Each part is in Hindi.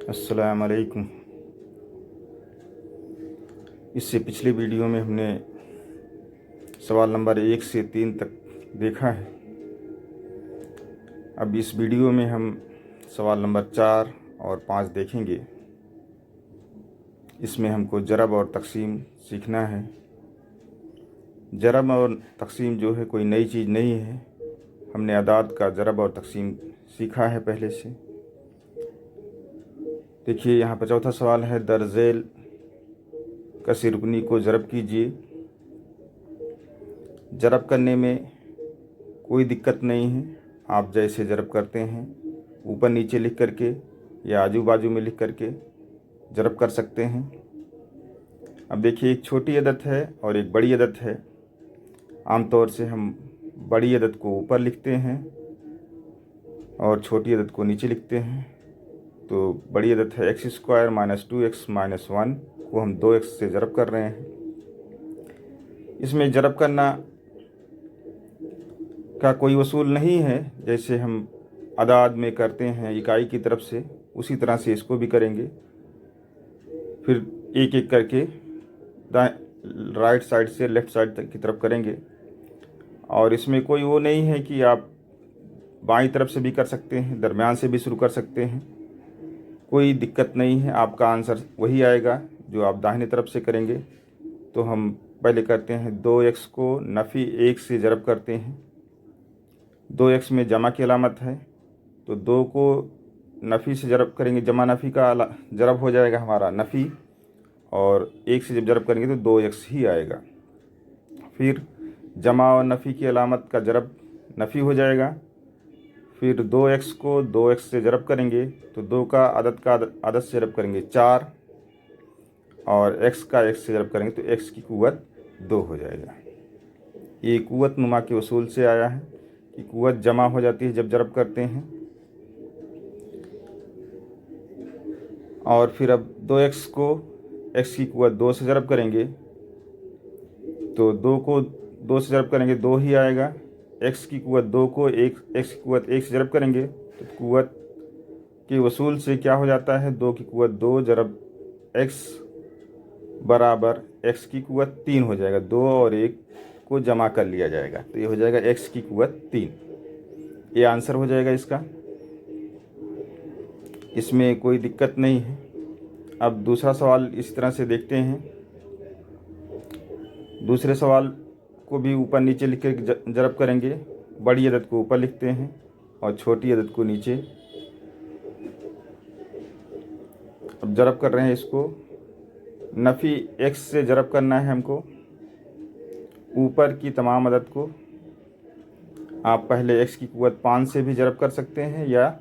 अस्सलाम वालेकुम। इससे पिछले वीडियो में हमने सवाल नंबर 1 से 3 तक देखा है। अब इस वीडियो में हम सवाल नंबर 4 और 5 देखेंगे। इसमें हमको ज़रब और तक़सीम सीखना है। ज़रब और तक़सीम जो है कोई नई चीज़ नहीं है। हमने अदाद का ज़रब और तक़सीम सीखा है पहले से। देखिए यहाँ पर चौथा सवाल है, दरज़ेल कसी रुकनी को ज़रब कीजिए। ज़रब करने में कोई दिक्कत नहीं है। आप जैसे ज़रब करते हैं ऊपर नीचे लिख करके या आजू बाजू में लिख करके ज़रब कर सकते हैं। अब देखिए, एक छोटी अदद है और एक बड़ी अदद है। आमतौर से हम बड़ी अदद को ऊपर लिखते हैं और छोटी अदद को नीचे लिखते हैं। तो बड़ी अदद है x² - 2x - 1 को हम 2x से ज़रब कर रहे हैं। इसमें ज़रब करना का कोई उसूल नहीं है। जैसे हम अदाद में करते हैं इकाई की तरफ से, उसी तरह से इसको भी करेंगे। फिर एक एक करके राइट साइड से लेफ़्ट साइड तक की तरफ करेंगे। और इसमें कोई वो नहीं है कि आप बाईं तरफ से भी कर सकते हैं, दरमियान से भी शुरू कर सकते हैं। कोई दिक्कत नहीं है, आपका आंसर वही आएगा जो आप दाहिने तरफ से करेंगे। तो हम पहले करते हैं 2x को नफ़ी 1 से ज़रब करते हैं। 2x में जमा की अलामत है, तो 2 को नफ़ी से ज़रब करेंगे, जमा नफ़ी का ज़रब हो जाएगा हमारा नफ़ी, और 1 से जब ज़रब करेंगे तो 2x ही आएगा। फिर जमा और नफ़ी की अलामत का ज़रब नफ़ी हो जाएगा। फिर 2x को 2x से ज़रब करेंगे तो 2 का आदद से ज़रब करेंगे 4, और x का x से ज़रब करेंगे तो x की कुव्वत 2 हो जाएगा। ये कुव्वत नुमा के उसूल से आया है कि कुव्वत जमा हो जाती है जब ज़रब करते हैं। और फिर अब 2x को x की कुव्वत 2 से ज़रब करेंगे तो 2 को 2 से ज़रब करेंगे 2 ही आएगा। x की कुव्वत 2 को x की कुव्वत 1 से ज़रब करेंगे तो कुव्वत के उसूल से क्या हो जाता है, 2 की कुव्वत 2 ज़रब x बराबर x की कुव्वत 3 हो जाएगा। 2 और 1 को जमा कर लिया जाएगा तो ये हो जाएगा x की कुव्वत 3। ये आंसर हो जाएगा इसका। इसमें कोई दिक्कत नहीं है। अब दूसरा सवाल इस तरह से देखते हैं। दूसरे सवाल को भी ऊपर नीचे लिख कर ज़रब करेंगे। बड़ी अदद को ऊपर लिखते हैं और छोटी अदद को नीचे। अब ज़रब कर रहे हैं इसको। नफ़ी x से ज़रब करना है हमको ऊपर की तमाम अदद को। आप पहले x की कुव्वत 5 से भी ज़रब कर सकते हैं या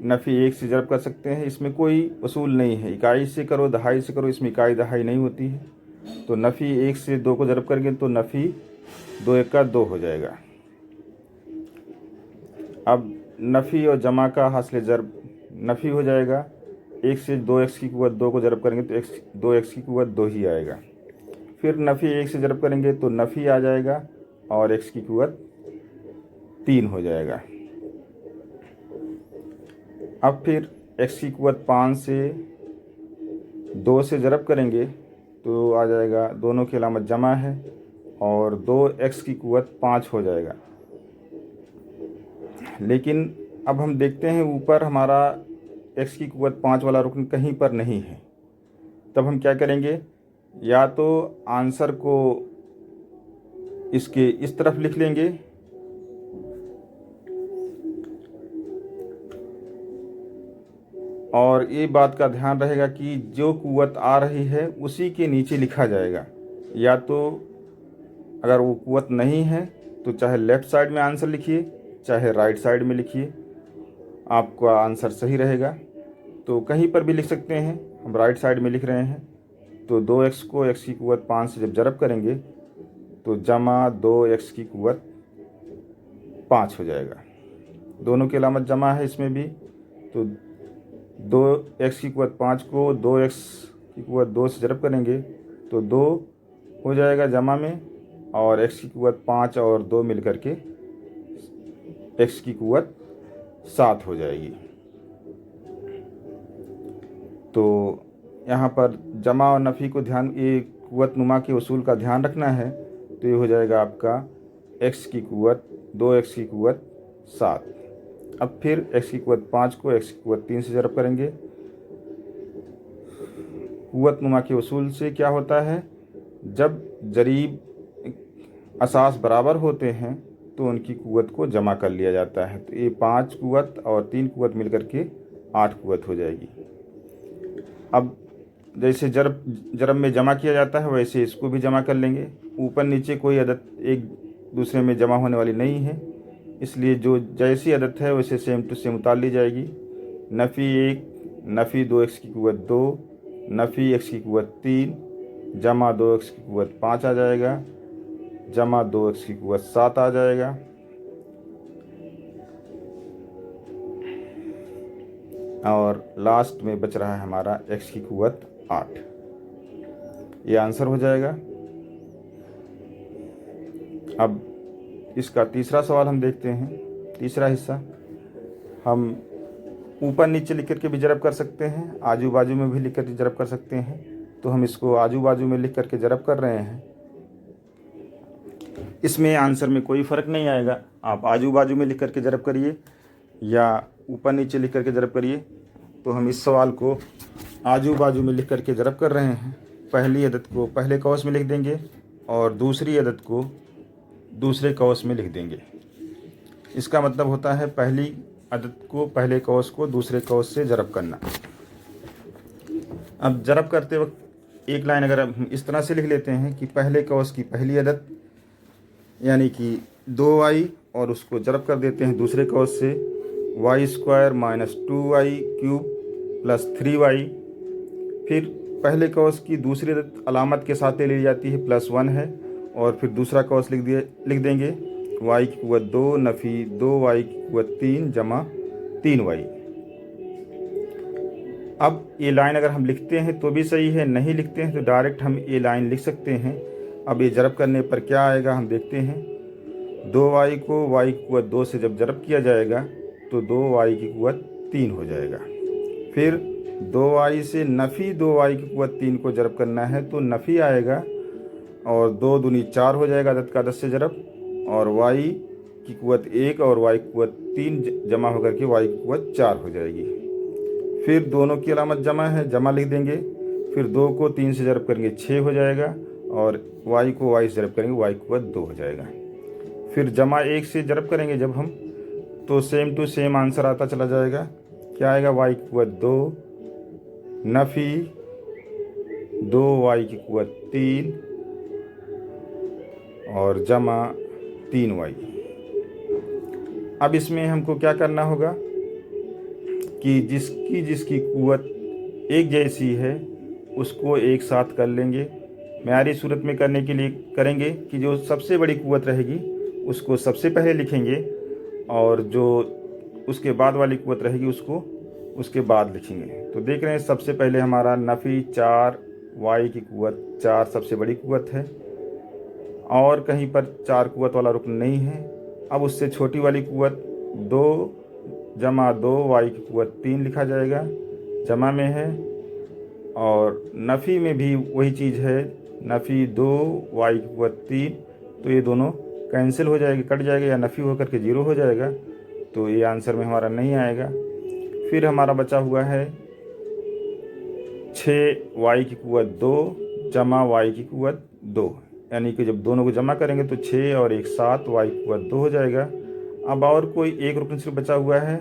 नफ़ी 1 से ज़रब कर सकते हैं। इसमें कोई उसूल नहीं है, इकाई से करो दहाई से करो, इसमें इकाई दहाई नहीं होती है। तो नफ़ी 1 से 2 को ज़रब करेंगे तो नफ़ी 2 1 का 2 हो जाएगा। अब नफ़ी और जमा का हासिल ज़रब नफ़ी हो जाएगा। 1 से 2x की कुव्वत 2 को ज़रब करेंगे तो 2x की कुव्वत 2 ही आएगा। फिर नफ़ी 1 से ज़रब करेंगे तो नफ़ी आ जाएगा और x की कुव्वत 3 हो जाएगा। अब फिर x की कुव्वत 5 से 2 से ज़रब करेंगे तो आ जाएगा, दोनों की अलामत जमा है, और 2x की कुव्वत 5 हो जाएगा। लेकिन अब हम देखते हैं ऊपर हमारा x की कुव्वत 5 वाला रुकन कहीं पर नहीं है। तब हम क्या करेंगे, या तो आंसर को इसके इस तरफ लिख लेंगे और ये बात का ध्यान रहेगा कि जो कुव्वत आ रही है उसी के नीचे लिखा जाएगा। या तो अगर वो कुव्वत नहीं है तो चाहे लेफ़्ट साइड में आंसर लिखिए चाहे राइट साइड में लिखिए, आपका आंसर सही रहेगा। तो कहीं पर भी लिख सकते हैं। हम राइट साइड में लिख रहे हैं तो 2x को x की कुव्वत 5 से जब ज़रब करेंगे तो जमा 2x की कुव्वत 5 हो जाएगा। दोनों की अलामत जमा है इसमें भी। तो 2x की कुव्वत 5 को 2x की कुव्वत 2 से ज़रब करेंगे तो 2 हो जाएगा जमा में, और x की कुव्वत 5 और 2 मिल करके x की कुव्वत 7 हो जाएगी। तो यहाँ पर जमा और नफ़ी को ध्यान, ये कुव्वत नुमा के उसूल का ध्यान रखना है। तो ये हो जाएगा आपका x की कुव्वत 2x की कुव्वत 7। अब फिर x की कुव्वत 5 को x की कुव्वत 3 से ज़रब करेंगे। कुव्वत नुमा के उसूल से क्या होता है, जब ज़रीब असास बराबर होते हैं तो उनकी कुव्वत को जमा कर लिया जाता है। तो ये 5 कुव्वत और 3 कुव्वत मिलकर के 8 कुव्वत हो जाएगी। अब जैसे ज़रब में जमा किया जाता है वैसे इसको भी जमा कर लेंगे। ऊपर नीचे कोई अदद एक दूसरे में जमा होने वाली नहीं है, इसलिए जो जैसी अदद है वैसे सेम टू सेम उतार ली जाएगी। नफ़ी 1, नफ़ी 2x की कुव्वत 2, नफ़ी x की कुव्वत 3, जमा 2x की कुव्वत 5 आ जाएगा, जमा 2x की कुव्वत 7 आ जाएगा। और लास्ट में बच रहा है हमारा x की कुव्वत 8। ये आंसर हो जाएगा। अब इसका तीसरा सवाल हम देखते हैं। तीसरा हिस्सा हम ऊपर नीचे लिख करके भी ज़रब कर सकते हैं, आजू बाजू में भी लिख करके ज़रब कर सकते हैं। तो हम इसको आजू बाजू में लिख करके ज़रब कर रहे हैं। इसमें आंसर में कोई फ़र्क नहीं आएगा, आप आजू बाजू में लिख करके ज़रब करिए या ऊपर नीचे लिख करके ज़रब करिए। तो हम इस सवाल को आजू बाजू में लिख करके ज़रब कर रहे हैं। पहली अदद को पहले कौस में लिख देंगे और दूसरी अदद को दूसरे कौस में लिख देंगे। इसका मतलब होता है पहली अदद को पहले कौस को दूसरे कौस से ज़रब करना। अब ज़रब करते वक्त एक लाइन अगर हम इस तरह से लिख लेते हैं कि पहले कौस की पहली अदद यानी कि 2y और उसको ज़रब कर देते हैं दूसरे कौस से, y² - 2y³ + 3y। फिर पहले कौस की दूसरी अदद अलामत के साथ ले ली जाती है, +1 है, और फिर दूसरा कौस लिख देंगे y की कुव्वत 2, नफ़ी 2y की कुव्वत 3, जमा 3y। अब ये लाइन अगर हम लिखते हैं तो भी सही है, नहीं लिखते हैं तो डायरेक्ट हम ये लाइन लिख सकते हैं। अब ये ज़रब करने पर क्या आएगा हम देखते हैं। 2y को y की कुव्वत 2 से जब ज़रब किया जाएगा तो 2y की कुव्वत 3 हो जाएगा। फिर 2y से नफ़ी 2y की कुव्वत 3 को ज़रब करना है तो नफ़ी आएगा और 2 दूनी 4 हो जाएगा अदद का 10 से ज़रब, और y की कुव्वत 1 और y की कुव्वत 3 जमा होकर के y की कुव्वत 4 हो जाएगी। फिर दोनों की अलामत जमा है, जमा लिख देंगे। फिर 2 को 3 से ज़रब करेंगे 6 हो जाएगा, और y को y से ज़रब करेंगे y की कुव्वत 2 हो जाएगा। फिर जमा 1 से ज़रब करेंगे जब हम, तो सेम टू सेम आंसर आता चला जाएगा। क्या आएगा, y की कुव्वत 2, नफ़ी 2y की कुव्वत 3 और जमा 3y। अब इसमें हमको क्या करना होगा कि जिसकी कुव्वत एक जैसी है उसको एक साथ कर लेंगे। मेयारी सूरत में करने के लिए करेंगे कि जो सबसे बड़ी कुव्वत रहेगी उसको सबसे पहले लिखेंगे और जो उसके बाद वाली कुव्वत रहेगी उसको उसके बाद लिखेंगे। तो देख रहे हैं सबसे पहले हमारा नफ़ी 4, y की कुव्वत 4 सबसे बड़ी कुव्वत है और कहीं पर 4 कुव्वत वाला रुकन नहीं है। अब उससे छोटी वाली कुव्वत 2 जमा 2 y की कुव्वत 3 लिखा जाएगा, जमा में है। और नफ़ी में भी वही चीज़ है, नफ़ी 2 y की कुव्वत 3, तो ये दोनों कैंसिल हो जाएगी, कट जाएगा या नफ़ी होकर के 0 हो जाएगा, तो ये आंसर में हमारा नहीं आएगा। फिर हमारा बचा हुआ है 6 y की कुव्वत 2 जमा y की कुव्वत 2, यानी कि जब दोनों को जमा करेंगे तो 6 और 1 7, y की कुव्वत 2 हो जाएगा। अब और कोई एक रुकन सिर्फ बचा हुआ है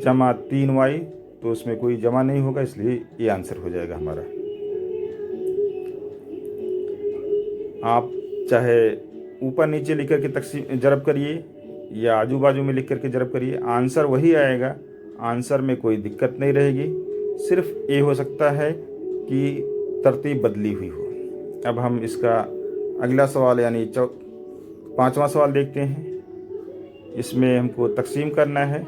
जमा 3y, तो उसमें कोई जमा नहीं होगा, इसलिए ये आंसर हो जाएगा हमारा। आप चाहे ऊपर नीचे लिख करके तकसीम ज़रब करिए या आजू बाजू में लिख करके ज़रब करिए, आंसर वही आएगा। आंसर में कोई दिक्कत नहीं रहेगी, सिर्फ ये हो सकता है कि तरतीब बदली हुई हो। अब हम इसका अगला सवाल यानी 5वां सवाल देखते हैं। इसमें हमको तकसीम करना है।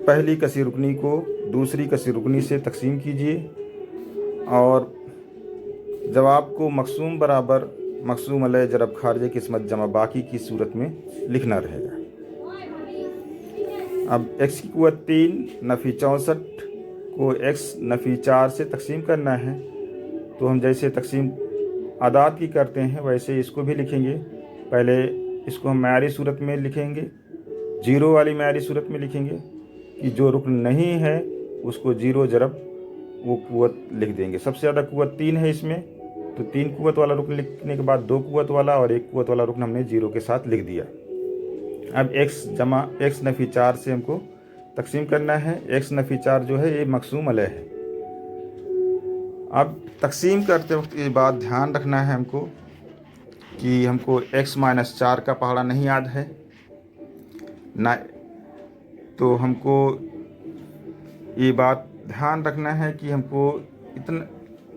पहली कसी रुकनी को दूसरी कसी रुकनी से तकसीम कीजिए और जवाब को मकसूम बराबर मकसूम अलय ज़रब खारिज किस्मत जमा बाकी की सूरत में लिखना रहेगा। अब x की कुवत 3 नफ़ी 64 को x नफ़ी 4 से तकसीम करना है। तो हम जैसे तकसीम आदाद की करते हैं वैसे इसको भी लिखेंगे। पहले इसको हम मैयारी सूरत में लिखेंगे, जीरो वाली मैयारी सूरत में लिखेंगे कि जो रुकन नहीं है उसको जीरो ज़रब वो कुवत लिख देंगे। सबसे ज़्यादा कुवत 3 है इसमें, तो 3 कुवत वाला रुकन लिखने के बाद 2 कुवत वाला और 1 कुवत वाला रुकन हमने जीरो के साथ लिख दिया। अब x जमा x नफ़ी 4 से हमको तकसीम करना है। x नफ़ी 4 जो है ये मकसूम अलह है। अब तकसीम करते वक्त ये बात ध्यान रखना है हमको कि हमको x माइनस 4 का पहाड़ा नहीं याद है ना, तो हमको ये बात ध्यान रखना है कि हमको इतना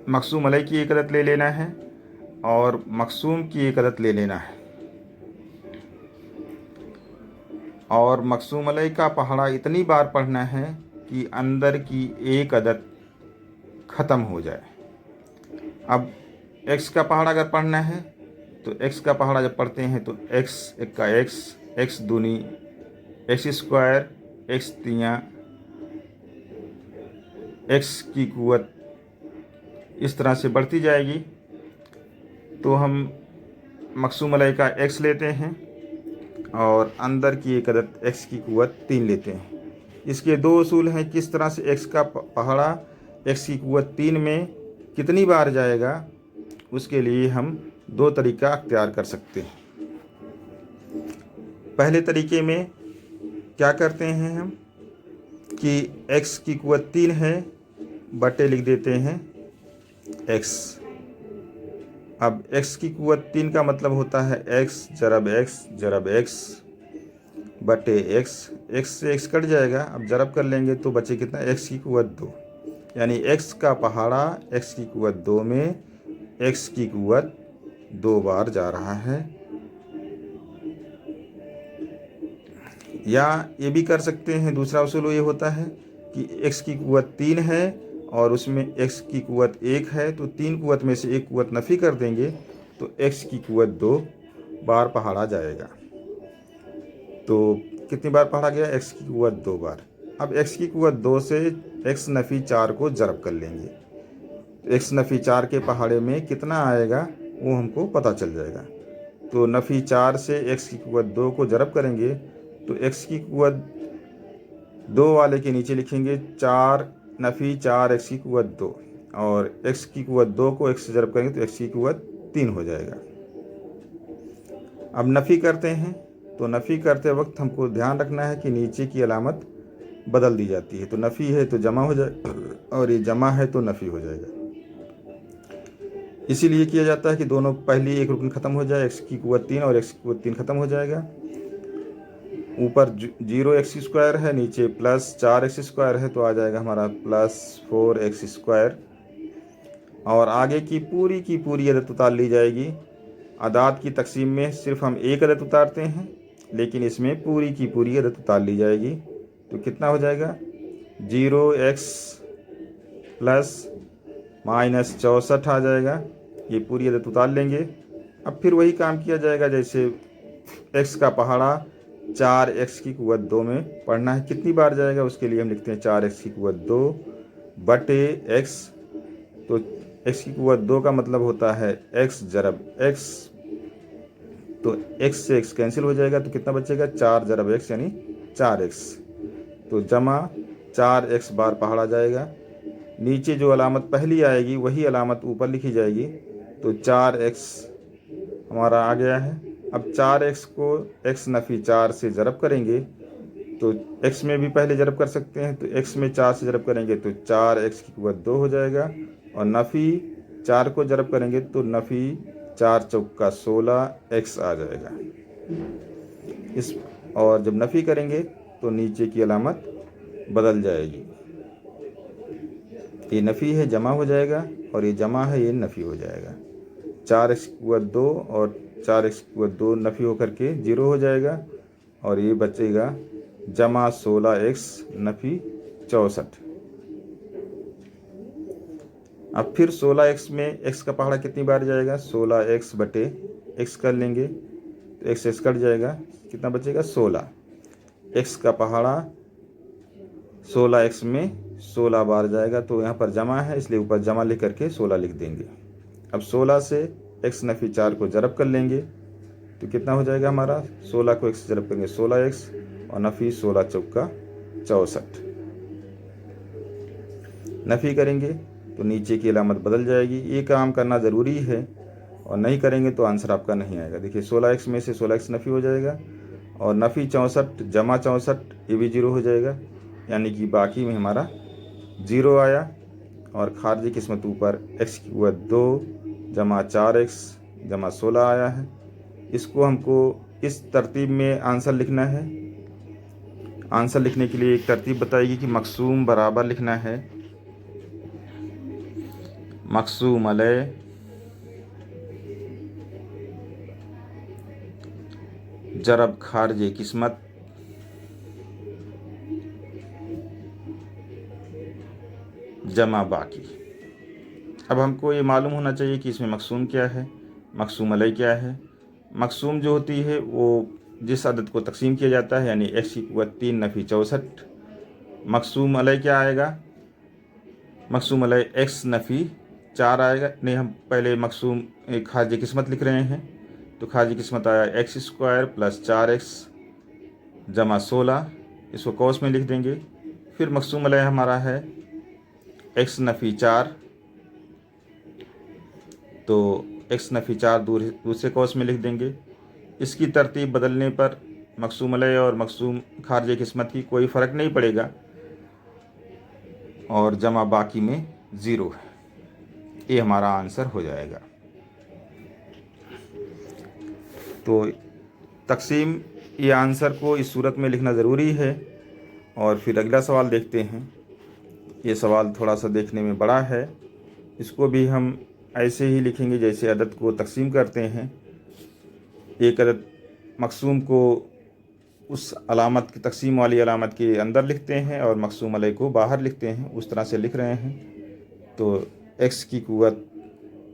मकसूम अलह की एक अदद ले लेना है और मकसूम की एक अदद ले लेना है, और मकसूम अलह का पहाड़ा इतनी बार पढ़ना है कि अंदर की एक अदद ख़त्म हो जाए। अब x का पहाड़ा अगर पढ़ना है तो x का पहाड़ा जब पढ़ते हैं तो x एक का x दूनी x स्क्वायर x तियाँ x की कुवत इस तरह से बढ़ती जाएगी। तो हम मकसूम अलह का x लेते हैं और अंदर की एक अदद x की कुवत 3 लेते हैं। इसके दो उसूल हैं, किस तरह से x का पहाड़ा x की कुवत 3 में कितनी बार जाएगा, उसके लिए हम दो तरीका अख्तियार कर सकते हैं। पहले तरीके में क्या करते हैं हम कि x की कुवत 3 है, बटे लिख देते हैं x। अब x की कुवत 3 का मतलब होता है x जरब x बटे x से x कट जाएगा। अब जरब कर लेंगे तो बचे कितना, x की कुवत 2, यानी x का पहाड़ा x की कुवत 2 में x की कुवत 2 बार जा रहा है। या ये भी कर सकते हैं, दूसरा उसूल ये होता है कि x की कुवत 3 है और उसमें x की कुवत 1 है, तो 3 कुवत में से 1 कुवत नफ़ी कर देंगे तो x की कुवत 2 बार पहाड़ा जाएगा। तो कितनी बार पढ़ा गया, x की कुवत 2 बार। अब x की कुवत 2 से x नफ़ी 4 को ज़रब कर लेंगे। x नफ़ी 4 के पहाड़े में कितना आएगा वो हमको पता चल जाएगा। तो नफ़ी 4 से x की कुवत 2 को ज़रब करेंगे तो x की कुवत 2 वाले के नीचे लिखेंगे 4 नफ़ी 4 x की कुवत 2, और x की कुवत 2 को x से ज़रब करेंगे तो x की कुवत 3 हो जाएगा। अब नफ़ी करते हैं, तो नफ़ी करते वक्त हमको ध्यान रखना है कि नीचे की अलामत बदल दी जाती है। तो नफ़ी है तो जमा हो जाए और ये जमा है तो नफ़ी हो जाएगा। इसीलिए किया जाता है कि दोनों पहली एक रुकन ख़त्म हो जाए, x की कुवत 3 और x की कुवत 3 ख़त्म हो जाएगा। ऊपर 0x स्क्वायर है, नीचे प्लस 4x स्क्वायर है, तो आ जाएगा हमारा प्लस 4x स्क्वायर। और आगे की पूरी अदद उतार ली जाएगी। अदाद की तकसीम में सिर्फ हम एक अदद उतारते हैं, लेकिन इसमें पूरी की पूरी अदद उतार ली जाएगी। तो कितना हो जाएगा, 0x प्लस माइनस 64 आ जाएगा। ये पूरी अदद उतार लेंगे। अब फिर वही काम किया जाएगा जैसे x का पहाड़ा 4x की कुवत 2 में पढ़ना है, कितनी बार जाएगा उसके लिए हम लिखते हैं 4x की कुवत 2 बटे x। तो x की कुवत 2 का मतलब होता है x जरब x, तो x से x कैंसिल हो जाएगा तो कितना बचेगा, 4 जरब x यानी 4x। तो जमा 4x बार पहाड़ा जाएगा। नीचे जो अलामत पहली आएगी वही अलामत ऊपर लिखी जाएगी। तो 4x हमारा आ गया है। अब 4x को x नफ़ी 4 से ज़रब करेंगे तो x में भी पहले ज़रब कर सकते हैं, तो x में 4 से ज़रब करेंगे तो 4x की कुवत 2 हो जाएगा, और नफ़ी 4 को ज़रब करेंगे तो नफ़ी 4 चौका 16x आ जाएगा। इस और जब नफ़ी करेंगे तो नीचे की अलामत बदल जाएगी। ये नफ़ी है जमा हो जाएगा और ये जमा है ये नफ़ी हो जाएगा। 4x की कुवत 2 और 4x की कुवत 2 नफ़ी होकर के 0 हो जाएगा, और ये बचेगा जमा 16x नफ़ी 64। अब फिर 16x में x का पहाड़ा कितनी बार जाएगा, 16x बटे x कर लेंगे तो x कट जाएगा, कितना बचेगा 16। x का पहाड़ा 16x में 16 बार जाएगा, तो यहाँ पर जमा है इसलिए ऊपर जमा लिख करके 16 लिख देंगे। अब 16 से x नफ़ी 4 को ज़रब कर लेंगे तो कितना हो जाएगा हमारा, 16 को x से ज़रब करेंगे 16x और नफ़ी 16 चौका 64। नफ़ी करेंगे तो नीचे की अलामत बदल जाएगी। ये काम करना ज़रूरी है और नहीं करेंगे तो आंसर आपका नहीं आएगा। देखिए 16x में से 16x नफ़ी हो जाएगा और नफ़ी 64 जमा 64 ये भी 0 हो जाएगा, यानी कि बाकी में हमारा 0 आया। और खारजी किस्मत ऊपर x की कुव्वत 2 जमा 4x जमा 16 आया है। इसको हमको इस तरतीब में आंसर लिखना है। आंसर लिखने के लिए एक तरतीब बताएगी कि मकसूम बराबर लिखना है, मकसूम अलय जरब खारजे किस्मत जमा बाकी। अब हमको ये मालूम होना चाहिए कि इसमें मकसूम क्या है, मकसूम अलय क्या है। मकसूम जो होती है वो जिस अदद को तकसीम किया जाता है, यानी x की कुव्वत 3 नफ़ी 64। मकसूम अलय क्या आएगा, मकसूम अलय x नफ़ी 4 आएगा। नहीं, हम पहले मकसूम खारजी किस्मत लिख रहे हैं, तो खारजी किस्मत आया x² + 4x जमा 16, इसको कौस में लिख देंगे। फिर मकसूम अलय हमारा है x नफ़ी 4, तो x नफ़ी 4 दूसरे कौस में लिख देंगे। इसकी तरतीब बदलने पर मकसूम अलय और मकसूम खारजे किस्मत की कोई फ़र्क नहीं पड़ेगा और जमा बाकी में 0 है। ये हमारा आंसर हो जाएगा। तो तकसीम ये आंसर को इस सूरत में लिखना ज़रूरी है। और फिर अगला सवाल देखते हैं। ये सवाल थोड़ा सा देखने में बड़ा है, इसको भी हम ऐसे ही लिखेंगे जैसे अदद को तकसीम करते हैं। एक अदद मकसूम को उस अलामत की तकसीम वाली अलामत के अंदर लिखते हैं और मकसूम अलय को बाहर लिखते हैं, उस तरह से लिख रहे हैं। तो x की कुव्वत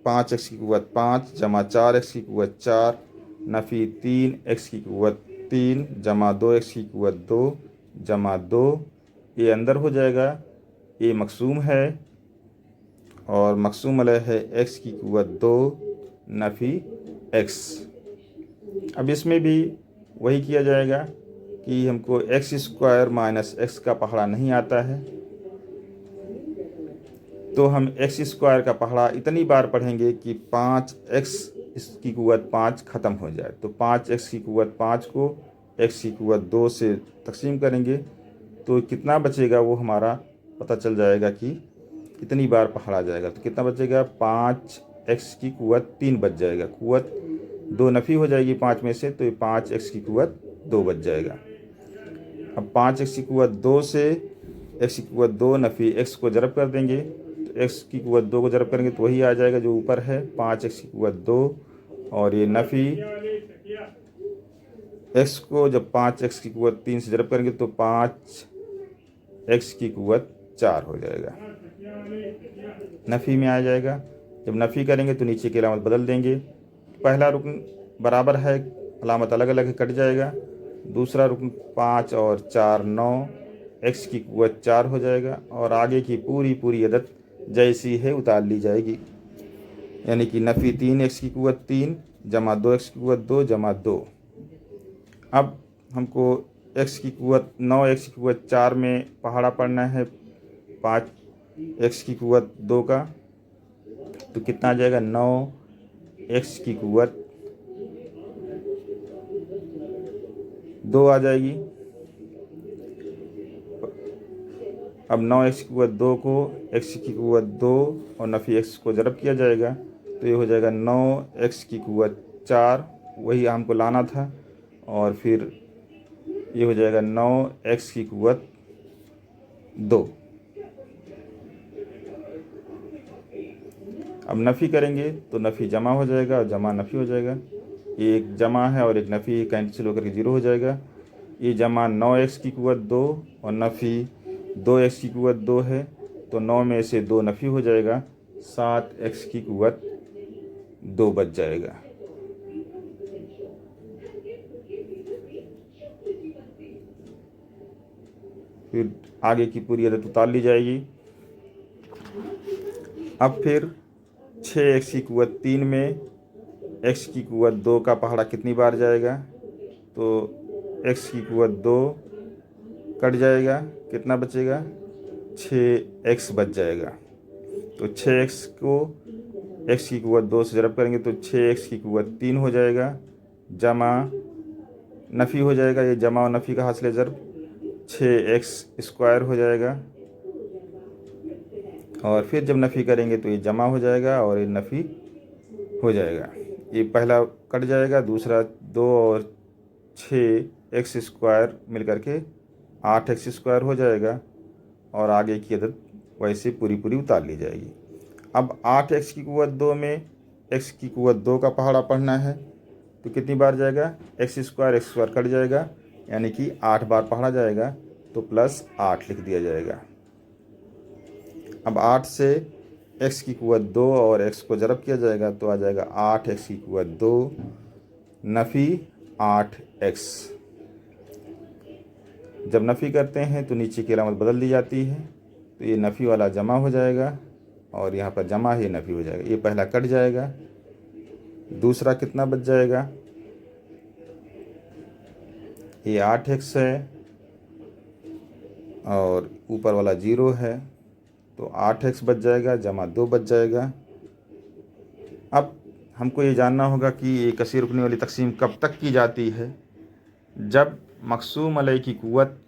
5x की कुव्वत 5 जमा 4x की कुव्वत 4 नफ़ी 3x की कुव्वत 3 जमा 2x की कुव्वत 2 जमा 2, ये अंदर हो जाएगा। ये मकसूम है और मकसूम अलय है x की कुव्वत 2 नफ़ी x। अब इसमें भी वही किया जाएगा कि हमको x² - x का पहाड़ा नहीं आता है, तो हम x² का पहाड़ा इतनी बार पढ़ेंगे कि 5x इसकी कुव्वत 5 ख़त्म हो जाए। तो 5x की कुव्वत 5 को x की कुव्वत 2 से तकसीम करेंगे तो कितना बचेगा वो हमारा पता चल जाएगा कि इतनी बार पहाड़ा जाएगा। तो कितना बचेगा, 5x की कुव्वत 3 बच जाएगा, कुव्वत 2 नफ़ी हो जाएगी 5 में से, तो ये 5x की कुव्वत 2 बच जाएगा। अब 5x की कुव्वत 2 से x की कुव्वत 2 नफ़ी x को ज़रब कर देंगे, तो x की कुव्वत 2 को ज़रब करेंगे तो वही आ जाएगा जो ऊपर है 5x की कुव्वत 2, और ये नफ़ी x को जब 5x की कुव्वत 3 से ज़रब करेंगे तो 5x की कुव्वत 4 हो जाएगा, नफ़ी में आ जाएगा। जब नफ़ी करेंगे तो नीचे की अलामत बदल देंगे। पहला रुकन बराबर है, अलामत अलग अलग है, कट जाएगा। दूसरा रुकन 5 और 4 9, x की कुव्वत 4 हो जाएगा और आगे की पूरी अदद जैसी है उतार ली जाएगी, यानी कि नफ़ी 3x की कुव्वत 3 जमा 2x की कुव्वत 2 जमा 2। अब हमको x की कुव्वत 9x की कुव्वत 4 में पहाड़ा पढ़ना है 5x की कुव्वत 2 का, तो कितना आ जाएगा, 9x की कुव्वत 2 आ जाएगी। अब 9x की कुव्वत 2 को x की कुव्वत 2 और नफ़ी x को ज़रब किया जाएगा तो ये हो जाएगा 9x की कुव्वत 4, वही हमको लाना था, और फिर ये हो जाएगा 9x की कुव्वत 2। अब नफ़ी करेंगे तो नफ़ी जमा हो जाएगा और जमा नफ़ी हो जाएगा। एक जमा है और एक नफ़ी कैंसिल होकर के 0 हो जाएगा। ये जमा 9x की कुव्वत 2 और नफ़ी 2x की कुव्वत 2 है, तो 9 में से 2 नफ़ी हो जाएगा, 7x की कुव्वत 2 बच जाएगा। फिर आगे की पूरी अदद उतार ली जाएगी। अब फिर 6x की क़ुव्वत 3 में x की क़ुव्वत 2 का पहाड़ा कितनी बार जाएगा, तो x की क़ुव्वत 2 कट जाएगा, कितना बचेगा, 6x बच जाएगा। तो 6x को x की क़ुव्वत 2 से ज़रब करेंगे तो 6x की क़ुव्वत 3 हो जाएगा, जमा नफ़ी हो जाएगा, ये जमा और नफ़ी का हासिल ज़रब 6x² हो जाएगा। और फिर जब नफ़ी करेंगे तो ये जमा हो जाएगा और ये नफ़ी हो जाएगा। ये पहला कट जाएगा, दूसरा 2 और 6x² मिल करके 8x² हो जाएगा और आगे की अदद वैसे पूरी पूरी उतार ली जाएगी। अब 8x की क़ुव्वत 2 में x की क़ुव्वत 2 का पहाड़ा पढ़ना है तो कितनी बार जाएगा, x² कट जाएगा, यानी कि 8 बार पढ़ा जाएगा, तो प्लस 8 लिख दिया जाएगा। अब 8 से x की क़ुव्वत 2 और x को ज़रब किया जाएगा तो आ जाएगा 8x की क़ुव्वत 2 नफ़ी 8x। जब नफ़ी करते हैं तो नीचे की अलामत बदल दी जाती है, तो ये नफ़ी वाला जमा हो जाएगा और यहाँ पर जमा ही नफ़ी हो जाएगा। ये पहला कट जाएगा, दूसरा कितना बच जाएगा, ये 8x है और ऊपर वाला 0 है, तो 8x बच जाएगा, जमा 2 बच जाएगा। अब हमको ये जानना होगा कि ये कसीर रुकनी वाली तकसीम कब तक की जाती है, जब मक़सूम अलैह की क़ुव्वत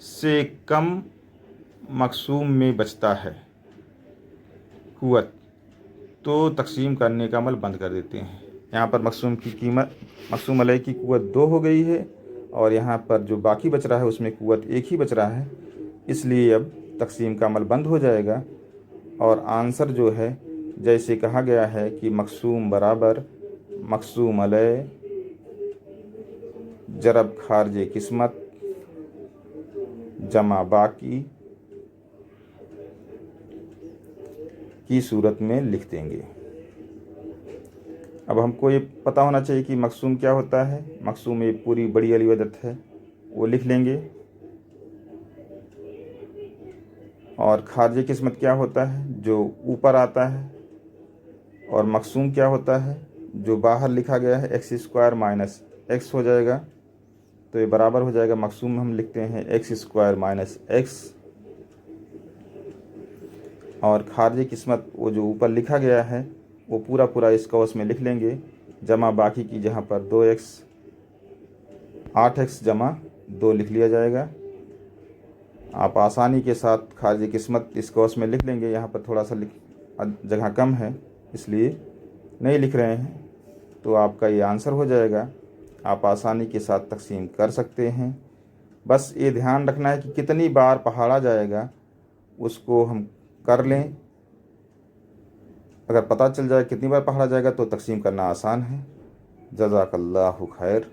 से कम मक़सूम में बचता है क़ुव्वत, तो तकसीम करने का अमल बंद कर देते हैं। यहाँ पर मक़सूम अलैह की क़ुव्वत 2 हो गई है और यहाँ पर जो बाकी बच रहा है उसमें क़ुव्वत 1 ही बच रहा है, इसलिए अब तकसीम का अमल बंद हो जाएगा। और आंसर जो है, जैसे कहा गया है कि मक़सूम बराबर मक़सूम अलैह ज़रब खारज किस्मत जमा बाकी की सूरत में लिख देंगे। अब हमको ये पता होना चाहिए कि मक़सूम क्या होता है। मक़सूम ये पूरी बड़ी वाली अदद है, वो लिख लेंगे। और खारज किस्मत क्या होता है, जो ऊपर आता है। और मक़सूम क्या होता है, जो बाहर लिखा गया है, x² माइनस x हो जाएगा, तो ये बराबर हो जाएगा, मक़सूम हम लिखते हैं x² माइनस x। और खारज किस्मत वो जो ऊपर लिखा गया है वो पूरा पूरा इस कौस में लिख लेंगे, जमा बाकी की जहाँ पर 2x 8x जमा 2 लिख लिया जाएगा। आप आसानी के साथ खारज किस्मत इस कौस में लिख लेंगे। यहाँ पर थोड़ा सा जगह कम है इसलिए नहीं लिख रहे हैं, तो आपका ये आंसर हो जाएगा। आप आसानी के साथ तकसीम कर सकते हैं। बस ये ध्यान रखना है कि कितनी बार पहाड़ा जाएगा उसको हम कर लें। अगर पता चल जाए कितनी बार पहाड़ा जाएगा तो तकसीम करना आसान है। जज़ाकल्लाहु खैर।